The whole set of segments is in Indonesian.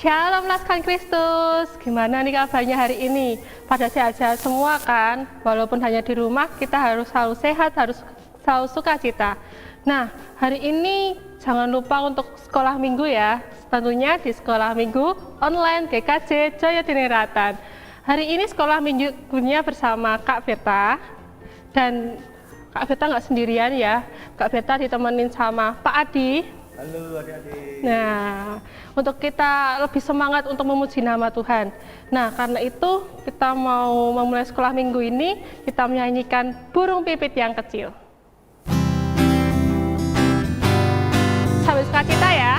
Shalom Laskar Kristus, gimana nih kabarnya hari ini? Pada sehat-sehat semua kan? Walaupun hanya di rumah, kita harus selalu sehat, harus selalu sukacita. Nah, hari ini jangan lupa untuk sekolah minggu ya. Tentunya di sekolah minggu online GKJ Jaya Diniratan. Hari ini sekolah minggunya bersama Kak Berta. Dan Kak Berta nggak sendirian ya. Kak Berta ditemenin sama Pak Adi. Halo adik-adik. Nah, untuk kita lebih semangat untuk memuji nama Tuhan. Nah, karena itu kita mau memulai sekolah minggu ini, kita menyanyikan Burung Pipit yang Kecil. Sambil sukacita ya.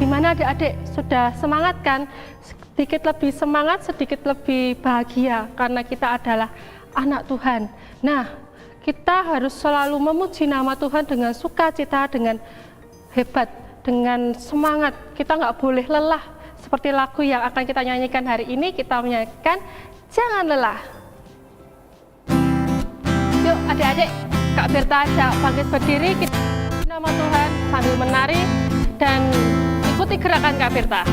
Gimana adik-adik, sudah semangat kan? Sedikit lebih semangat, sedikit lebih bahagia karena kita adalah anak Tuhan. Nah, kita harus selalu memuji nama Tuhan dengan sukacita, dengan hebat, dengan semangat. Kita nggak boleh lelah. Seperti lagu yang akan kita nyanyikan hari ini, kita menyanyikan Jangan Lelah. Yuk adik-adik, Kak Berta ajak bangkit berdiri, kita memuji nama Tuhan sambil menari dan ikuti gerakan Kak Berta.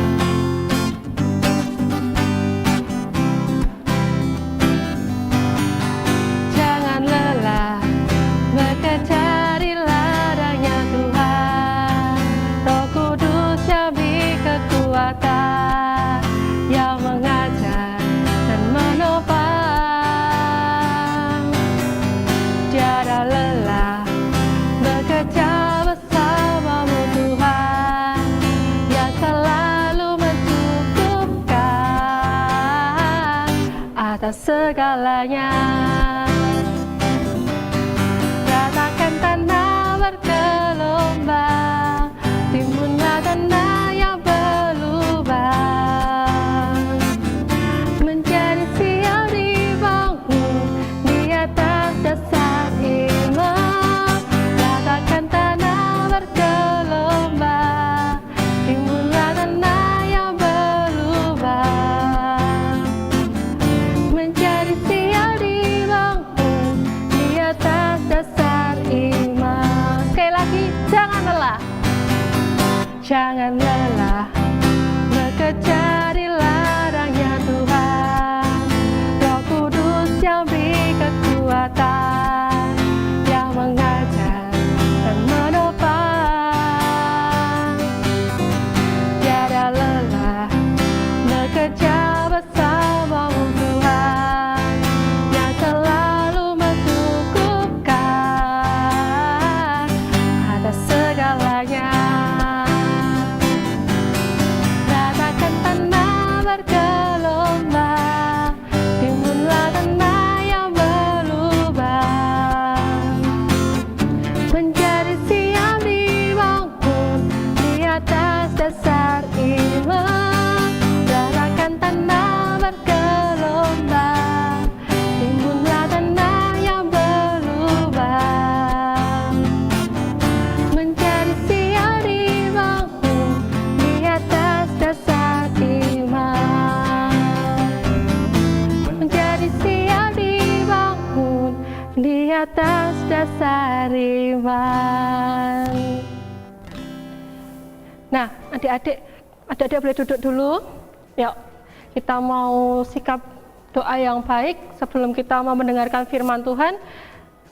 Jangan lelah mengejar ladangnya Tuhan, Roh Kudus yang beri kekuatan, yang mengajar dan menopang. Tiada lelah bekerja bersamamu Tuhan, yang selalu mencukupkan atas segalanya. Ratakan tanah bergelombang, timbunlah tanah yang berlubang, menjadi siap dibangun di atas dasar iman. Ratakan tanah bergelombang, timbunlah tanah yang berlubang, menjadi siap dibangun di atas dasar iman. Sekali lagi, jangan lelah. Jangan lelah bekerja di ladangnya Tuhan, Roh Kudus yang beri kekuatan, yang mengajar dan menopang. Tiada lelah bekerja bersamamu Tuhan, yang selalu mencukupkan atas segalanya. Ratakan tanah bergelombang, timbunlah tanah yang berlubang, menjadi siap dibangun di atas dasar iman. Ratakan tanah bergelombang, timbunlah tanah yang berlubang, menjadi siap dibangun di atas dasar iman, menjadi siap dibangun di atas dasar iman. Nah, adik-adik boleh duduk dulu. Yuk, kita mau sikap doa yang baik sebelum kita mau mendengarkan firman Tuhan.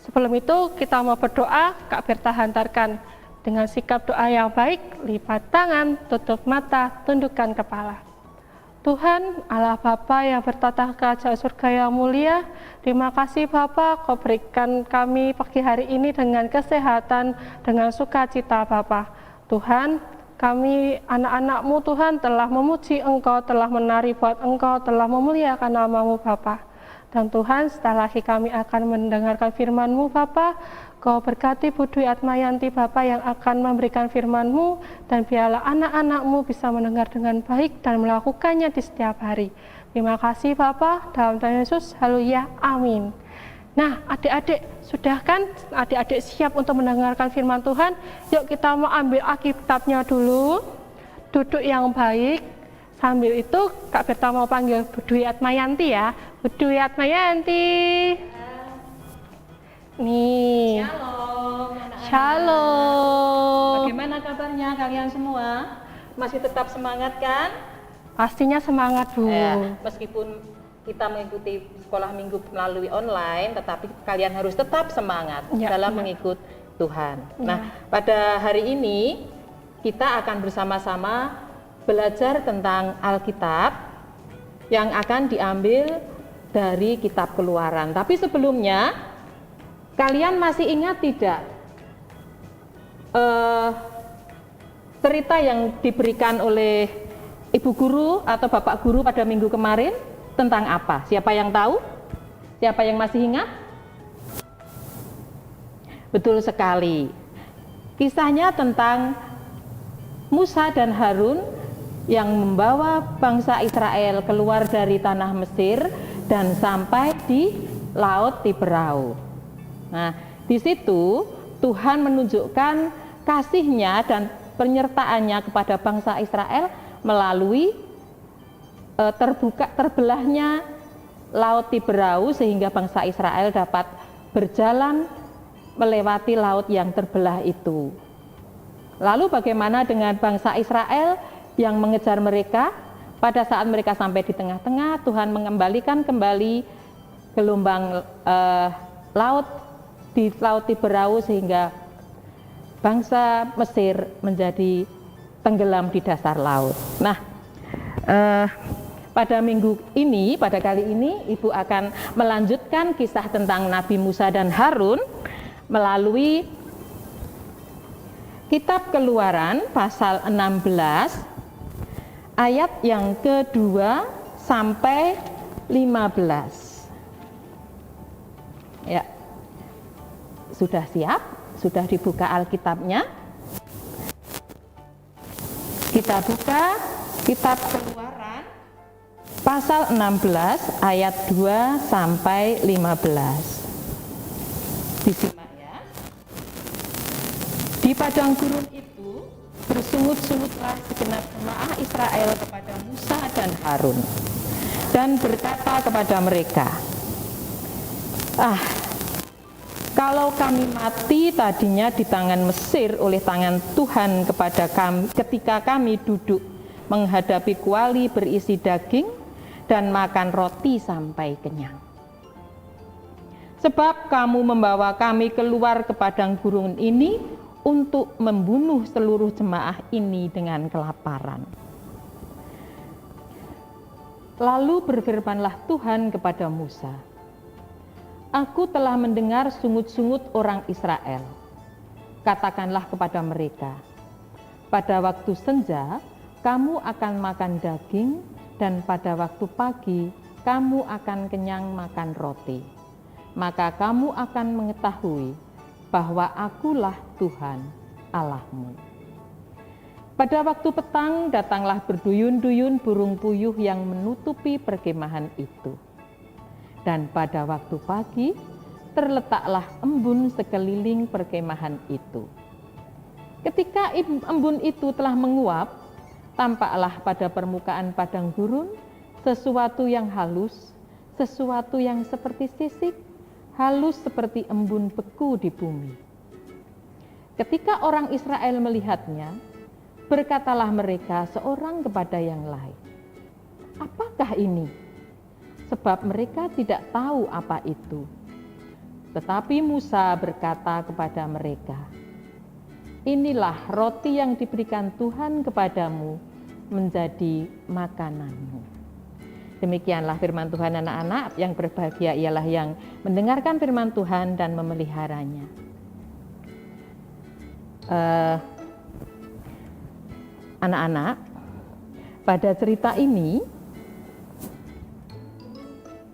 Sebelum itu kita mau berdoa, Kak Berta hantarkan Dengan sikap doa yang baik, lipat tangan, tutup mata, tundukkan kepala. Tuhan, Allah Bapa yang bertata kerajaan surga yang mulia, terima kasih Bapa, Kau berikan kami pagi hari ini dengan kesehatan, dengan sukacita Bapa. Tuhan, kami anak-anak-Mu Tuhan telah memuji Engkau, telah menari buat Engkau, telah memuliakan nama-Mu Bapa. Dan Tuhan, setelah lagi kami akan mendengarkan firman-Mu Bapa, Kau berkati Bu Dwi Atmayanti Bapa yang akan memberikan firman-Mu, dan biarlah anak-anak-Mu bisa mendengar dengan baik dan melakukannya di setiap hari. Terima kasih Bapa, dalam nama Yesus, haleluya, amin. Nah, adik-adik, sudah kan adik-adik siap untuk mendengarkan firman Tuhan? Yuk kita mau ambil Alkitabnya dulu, duduk yang baik. Sambil itu Kak Berta mau panggil Bu Dwi Atmayanti ya. Bu Dwi Atmayanti. Nih. Shalom, anak-anak. Shalom. Bagaimana kabarnya kalian semua? Masih tetap semangat kan? Pastinya semangat Bu. Meskipun kita mengikuti sekolah minggu melalui online, tetapi kalian harus tetap semangat dalam mengikut Tuhan. Nah, pada hari ini kita akan bersama-sama belajar tentang Alkitab yang akan diambil dari kitab Keluaran. Tapi sebelumnya, kalian masih ingat tidak cerita yang diberikan oleh Ibu Guru atau Bapak Guru pada minggu kemarin tentang apa? Siapa yang tahu? Siapa yang masih ingat? Betul sekali. Kisahnya tentang Musa dan Harun yang membawa bangsa Israel keluar dari tanah Mesir dan sampai di Laut Tiberau. Nah, di situ Tuhan menunjukkan kasih-Nya dan penyertaannya kepada bangsa Israel melalui terbelahnya Laut Tiberau sehingga bangsa Israel dapat berjalan melewati laut yang terbelah itu. Lalu bagaimana dengan bangsa Israel yang mengejar mereka? Pada saat mereka sampai di tengah-tengah, Tuhan mengembalikan kembali gelombang laut di Laut Tiberau sehingga bangsa Mesir menjadi tenggelam di dasar laut. Nah, pada kali ini Ibu akan melanjutkan kisah tentang Nabi Musa dan Harun melalui kitab Keluaran pasal 16 ayat yang kedua sampai 15. Ya. Sudah siap? Sudah dibuka Alkitabnya? Kita buka kitab Keluaran pasal 16 ayat 2 sampai 15. Disimak ya. Di padang gurun itu bersungut-sungutlah segenap jemaah Israel kepada Musa dan Harun dan berkata kepada mereka, kalau kami mati tadinya di tangan Mesir oleh tangan Tuhan kepada kami ketika kami duduk menghadapi kuali berisi daging dan makan roti sampai kenyang. Sebab kamu membawa kami keluar ke padang gurun ini untuk membunuh seluruh jemaah ini dengan kelaparan. Lalu berfirmanlah Tuhan kepada Musa, Aku telah mendengar sungut-sungut orang Israel. Katakanlah kepada mereka, pada waktu senja kamu akan makan daging, dan pada waktu pagi kamu akan kenyang makan roti. Maka kamu akan mengetahui bahwa akulah Tuhan Allahmu. Pada waktu petang datanglah berduyun-duyun burung puyuh yang menutupi perkemahan itu. Dan pada waktu pagi terletaklah embun sekeliling perkemahan itu. Ketika embun itu telah menguap, tampaklah pada permukaan padang gurun sesuatu yang halus, sesuatu yang seperti sisik, halus seperti embun beku di bumi. Ketika orang Israel melihatnya, berkatalah mereka seorang kepada yang lain, apakah ini? Sebab mereka tidak tahu apa itu. Tetapi Musa berkata kepada mereka, inilah roti yang diberikan Tuhan kepadamu menjadi makananmu. Demikianlah firman Tuhan anak-anak, yang berbahagia ialah yang mendengarkan firman Tuhan dan memeliharanya. Anak-anak, pada cerita ini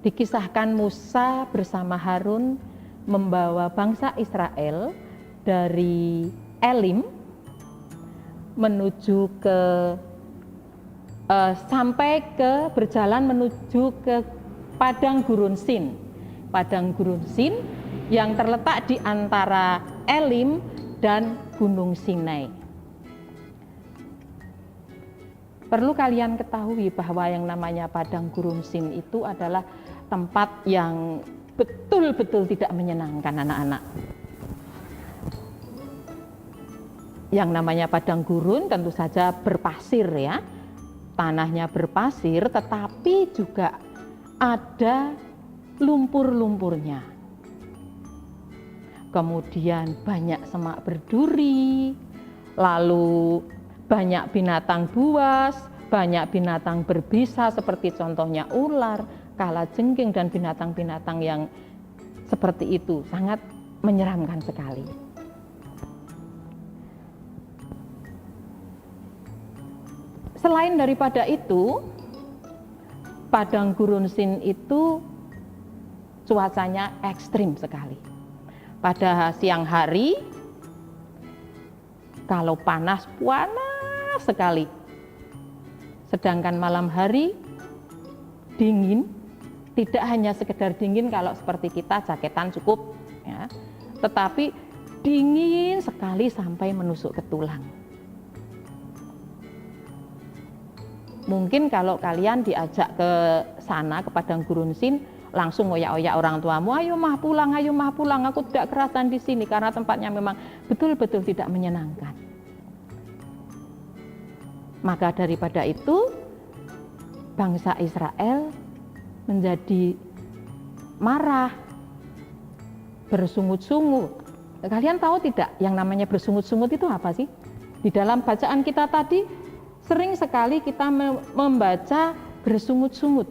dikisahkan Musa bersama Harun membawa bangsa Israel dari Elim menuju ke berjalan menuju ke padang gurun Sin. Padang gurun Sin yang terletak di antara Elim dan Gunung Sinai. Perlu kalian ketahui bahwa yang namanya padang gurun Sin itu adalah tempat yang betul-betul tidak menyenangkan anak-anak. Yang namanya padang gurun tentu saja berpasir ya. Tanahnya berpasir tetapi juga ada lumpur-lumpurnya. Kemudian banyak semak berduri, lalu banyak binatang buas, banyak binatang berbisa seperti contohnya ular, kalajengking dan binatang-binatang yang seperti itu, sangat menyeramkan sekali. Selain daripada itu, padang gurun Sin itu cuacanya ekstrim sekali. Pada siang hari, kalau panas sekali. Sedangkan malam hari dingin, tidak hanya sekedar dingin kalau seperti kita jaketan cukup, ya, tetapi dingin sekali sampai menusuk ke tulang. Mungkin kalau kalian diajak ke sana, ke padang gurun Sin, langsung oyak-oyak orang tuamu, ayo mah pulang, aku tidak kerasan di sini, karena tempatnya memang betul-betul tidak menyenangkan. Maka daripada itu, bangsa Israel menjadi marah, bersungut-sungut. Kalian tahu tidak yang namanya bersungut-sungut itu apa sih? Di dalam bacaan kita tadi, sering sekali kita membaca bersungut-sungut.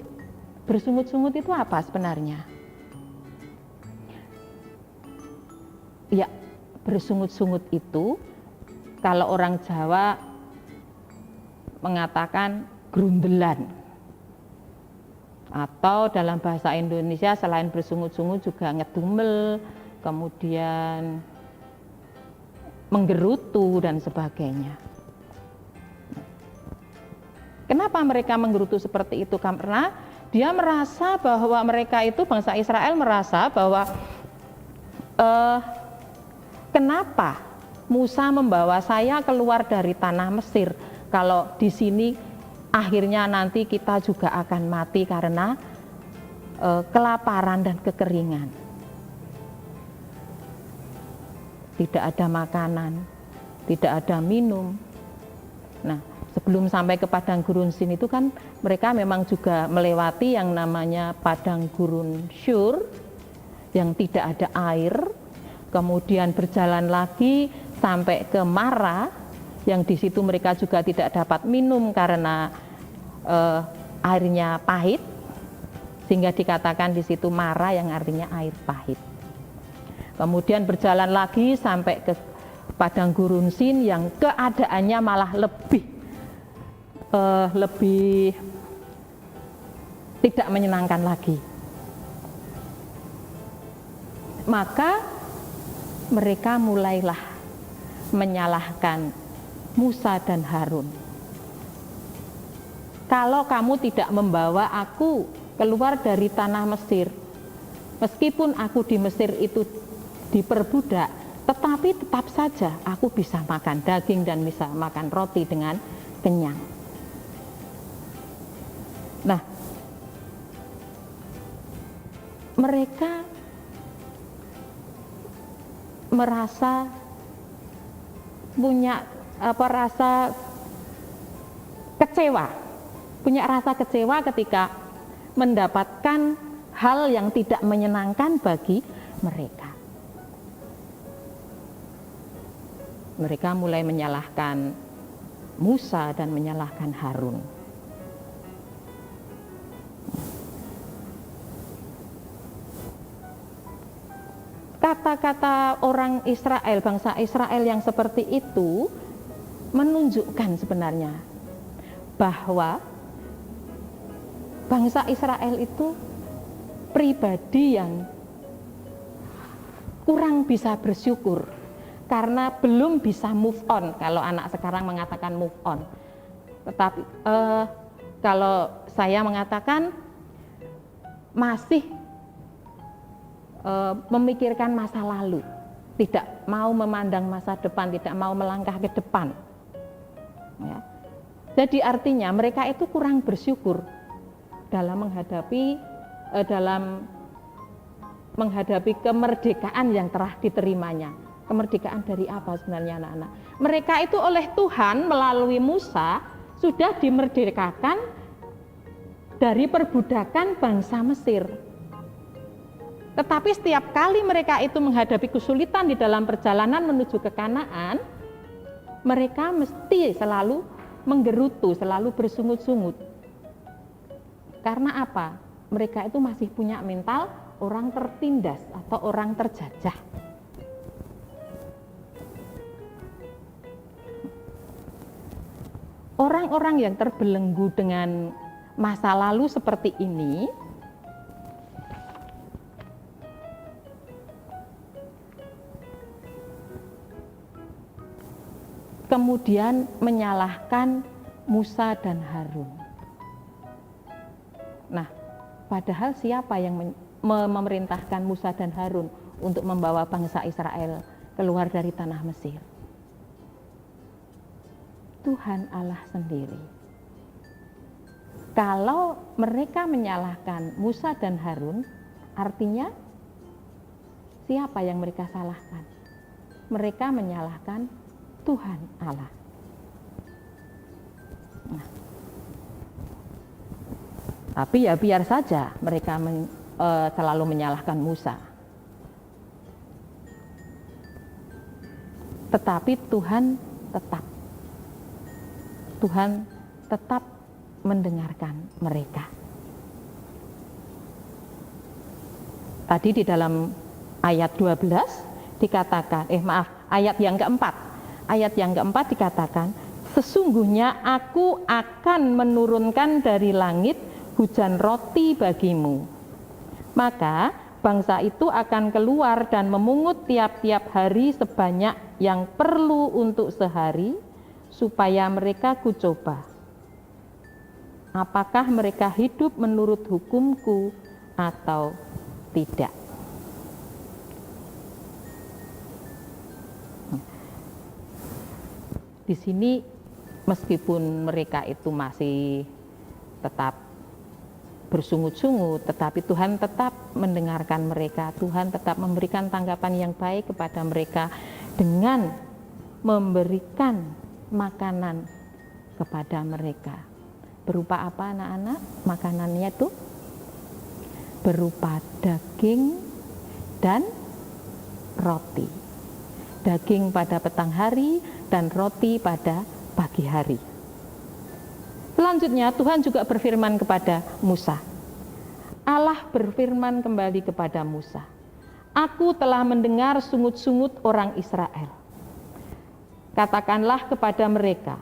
Bersungut-sungut itu apa sebenarnya? Ya, bersungut-sungut itu kalau orang Jawa mengatakan grundelan. Atau dalam bahasa Indonesia selain bersungut-sungut juga ngedumel, kemudian menggerutu dan sebagainya. Kenapa mereka menggerutu seperti itu? Karena dia merasa bahwa mereka itu, bangsa Israel merasa bahwa kenapa Musa membawa saya keluar dari tanah Mesir, kalau di sini akhirnya nanti kita juga akan mati karena kelaparan dan kekeringan. Tidak ada makanan, tidak ada minum. Nah, sebelum sampai ke padang gurun Sin itu kan mereka memang juga melewati yang namanya padang gurun Syur yang tidak ada air, kemudian berjalan lagi sampai ke Mara yang di situ mereka juga tidak dapat minum karena airnya pahit, sehingga dikatakan di situ Mara yang artinya air pahit. Kemudian berjalan lagi sampai ke padang gurun Sin yang keadaannya malah lebih tidak menyenangkan lagi. Maka mereka mulailah menyalahkan Musa dan Harun. Kalau kamu tidak membawa aku keluar dari tanah Mesir, meskipun aku di Mesir itu diperbudak, tetapi tetap saja aku bisa makan daging dan bisa makan roti dengan kenyang. Nah, mereka merasa punya rasa kecewa ketika mendapatkan hal yang tidak menyenangkan bagi mereka. Mereka mulai menyalahkan Musa dan menyalahkan Harun. Kata-kata orang Israel, bangsa Israel yang seperti itu menunjukkan sebenarnya bahwa bangsa Israel itu pribadi yang kurang bisa bersyukur karena belum bisa move on. Kalau anak sekarang mengatakan move on, tetapi kalau saya mengatakan masih memikirkan masa lalu, tidak mau memandang masa depan, tidak mau melangkah ke depan. Ya. Jadi artinya mereka itu kurang bersyukur dalam menghadapi kemerdekaan yang telah diterimanya. Kemerdekaan dari apa sebenarnya anak-anak? Mereka itu oleh Tuhan melalui Musa sudah dimerdekakan dari perbudakan bangsa Mesir. Tetapi setiap kali mereka itu menghadapi kesulitan di dalam perjalanan menuju ke Kanaan, mereka mesti selalu menggerutu, selalu bersungut-sungut. Karena apa? Mereka itu masih punya mental orang tertindas atau orang terjajah. Orang-orang yang terbelenggu dengan masa lalu seperti ini kemudian menyalahkan Musa dan Harun. Nah, padahal siapa yang memerintahkan Musa dan Harun untuk membawa bangsa Israel keluar dari tanah Mesir? Tuhan Allah sendiri. Kalau mereka menyalahkan Musa dan Harun, artinya siapa yang mereka salahkan? Mereka menyalahkan Tuhan Allah. Nah, tapi ya biar saja mereka selalu menyalahkan Musa. Tetapi Tuhan tetap mendengarkan mereka. Tadi di dalam ayat 12 dikatakan, ayat yang keempat. Ayat yang keempat dikatakan, sesungguhnya aku akan menurunkan dari langit hujan roti bagimu. Maka bangsa itu akan keluar dan memungut tiap-tiap hari sebanyak yang perlu untuk sehari, supaya mereka kucoba. Apakah mereka hidup menurut hukumku atau tidak? Di sini meskipun mereka itu masih tetap bersungut-sungut, tetapi Tuhan tetap mendengarkan mereka. Tuhan tetap memberikan tanggapan yang baik kepada mereka dengan memberikan makanan kepada mereka. Berupa apa anak-anak? Makanannya itu berupa daging dan roti. Daging pada petang hari dan roti pada pagi hari. Selanjutnya Tuhan juga berfirman kepada Musa. Allah berfirman kembali kepada Musa, aku telah mendengar sungut-sungut orang Israel. Katakanlah kepada mereka,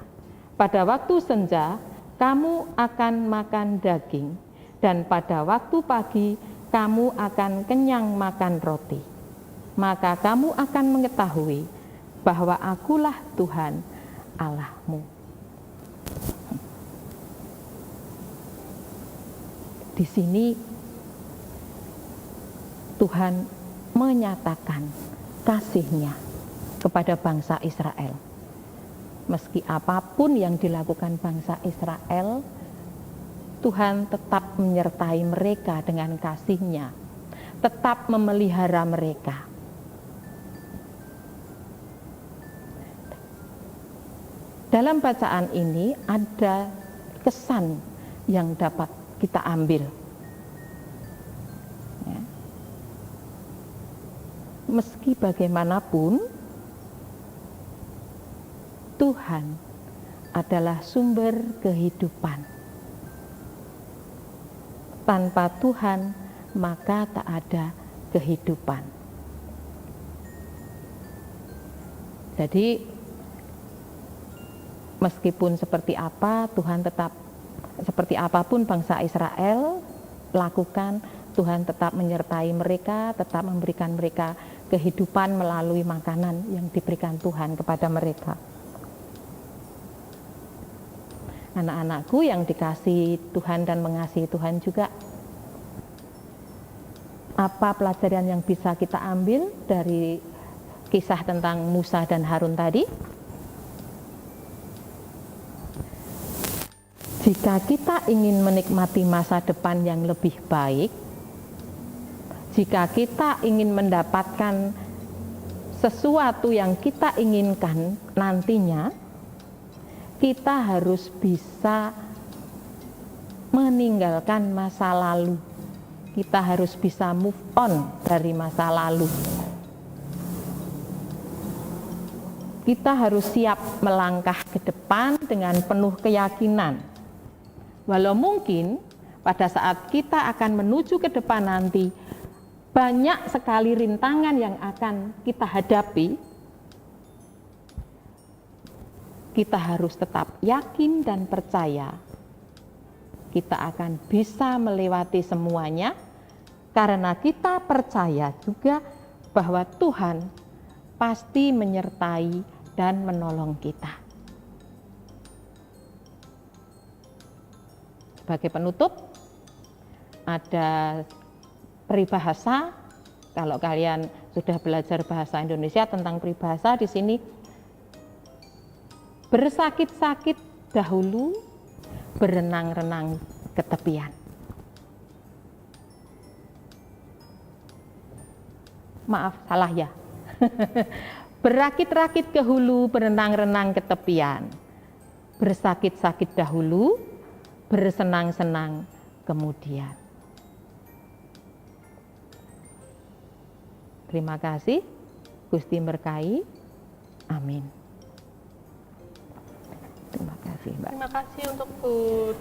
pada waktu senja kamu akan makan daging, dan pada waktu pagi kamu akan kenyang makan roti. Maka kamu akan mengetahui bahwa akulah Tuhan Allahmu. Di sini Tuhan menyatakan kasih-Nya kepada bangsa Israel. Meski apapun yang dilakukan bangsa Israel, Tuhan tetap menyertai mereka dengan kasih-Nya, tetap memelihara mereka. Dalam bacaan ini ada kesan yang dapat kita ambil. Ya. Meski bagaimanapun, Tuhan adalah sumber kehidupan. Tanpa Tuhan, maka tak ada kehidupan. Jadi, meskipun seperti apa, Tuhan tetap, seperti apapun bangsa Israel lakukan, Tuhan tetap menyertai mereka, tetap memberikan mereka kehidupan melalui makanan yang diberikan Tuhan kepada mereka. Anak-anakku yang dikasihi Tuhan dan mengasihi Tuhan juga, apa pelajaran yang bisa kita ambil dari kisah tentang Musa dan Harun tadi? Jika kita ingin menikmati masa depan yang lebih baik, jika kita ingin mendapatkan sesuatu yang kita inginkan nantinya, kita harus bisa meninggalkan masa lalu. Kita harus bisa move on dari masa lalu. Kita harus siap melangkah ke depan dengan penuh keyakinan. Walau mungkin pada saat kita akan menuju ke depan nanti, banyak sekali rintangan yang akan kita hadapi, kita harus tetap yakin dan percaya kita akan bisa melewati semuanya, karena kita percaya juga bahwa Tuhan pasti menyertai dan menolong kita. Sebagai penutup, ada peribahasa. Kalau kalian sudah belajar bahasa Indonesia tentang peribahasa, di sini bersakit-sakit dahulu, berenang-renang ke tepian. Maaf, salah ya. Berakit-rakit ke hulu, berenang-renang ke tepian. Bersakit-sakit dahulu, bersenang-senang kemudian. Terima kasih, Gusti berkahi. Amin. Terima kasih, Mbak. Terima kasih untuk Bu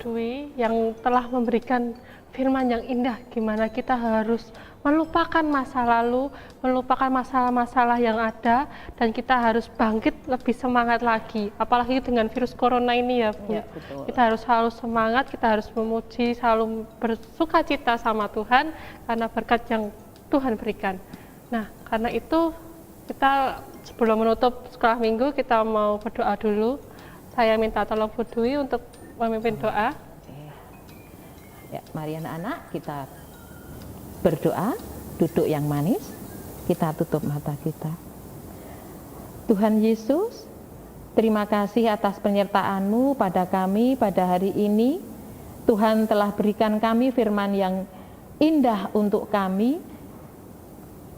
Dwi yang telah memberikan firman yang indah, gimana kita harus melupakan masa lalu, melupakan masalah-masalah yang ada, dan kita harus bangkit lebih semangat lagi. Apalagi dengan virus corona ini ya, Bu. Ya, betul. Kita harus selalu semangat, kita harus memuji, selalu bersuka cita sama Tuhan karena berkat yang Tuhan berikan. Nah, karena itu kita sebelum menutup sekolah minggu, kita mau berdoa dulu. Saya minta tolong Bu Dwi untuk memimpin doa. Ya, mari anak-anak kita berdoa, duduk yang manis, kita tutup mata kita. Tuhan Yesus, terima kasih atas penyertaan-Mu pada kami pada hari ini. Tuhan telah berikan kami firman yang indah untuk kami.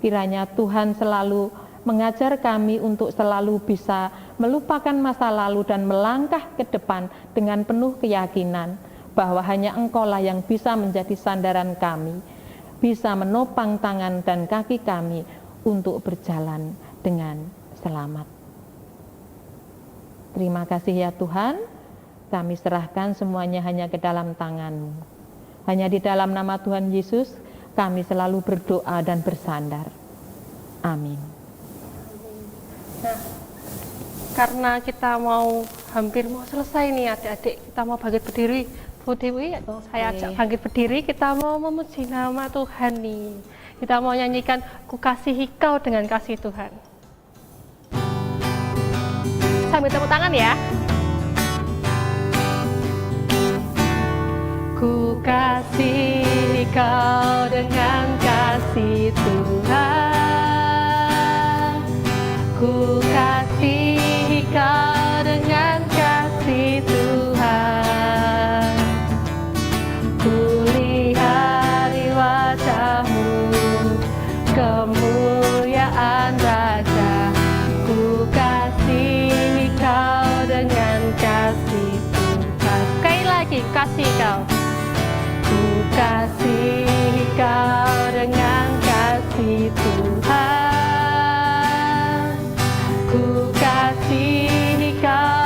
Kiranya Tuhan selalu mengajar kami untuk selalu bisa melupakan masa lalu dan melangkah ke depan dengan penuh keyakinan bahwa hanya Engkaulah yang bisa menjadi sandaran kami, bisa menopang tangan dan kaki kami untuk berjalan dengan selamat. Terima kasih ya Tuhan, kami serahkan semuanya hanya ke dalam tangan-Mu. Hanya di dalam nama Tuhan Yesus kami selalu berdoa dan bersandar. Amin. Nah, karena kita hampir mau selesai nih adik-adik, kita mau bangkit berdiri. Bu Dewi, saya ajak bangkit berdiri, kita mau memuji nama Tuhan nih. Kita mau nyanyikan Ku Kasihi Kau dengan kasih Tuhan. Sambil tepuk tangan ya. Ku kasihi Kau dengan kasih Tuhan. Ku kasihi Kau dengan kasih Tuhan. Ku lihat di wajah-Mu kemuliaan Raja. Ku kasihi Kau dengan kasih Tuhan. Sekali lagi, kasih Kau. Ku kasihi Kau dengan kasih Tuhan. Ku kasihi Kau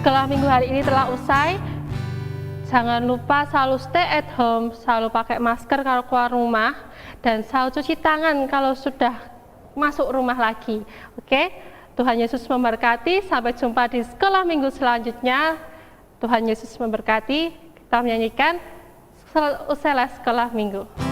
sekolah minggu hari ini telah usai. Jangan lupa selalu stay at home, selalu pakai masker kalau keluar rumah, dan selalu cuci tangan kalau sudah masuk rumah lagi. Oke, Tuhan Yesus memberkati. Sampai jumpa di sekolah minggu selanjutnya. Tuhan Yesus memberkati. Kita menyanyikan usailah sekolah minggu.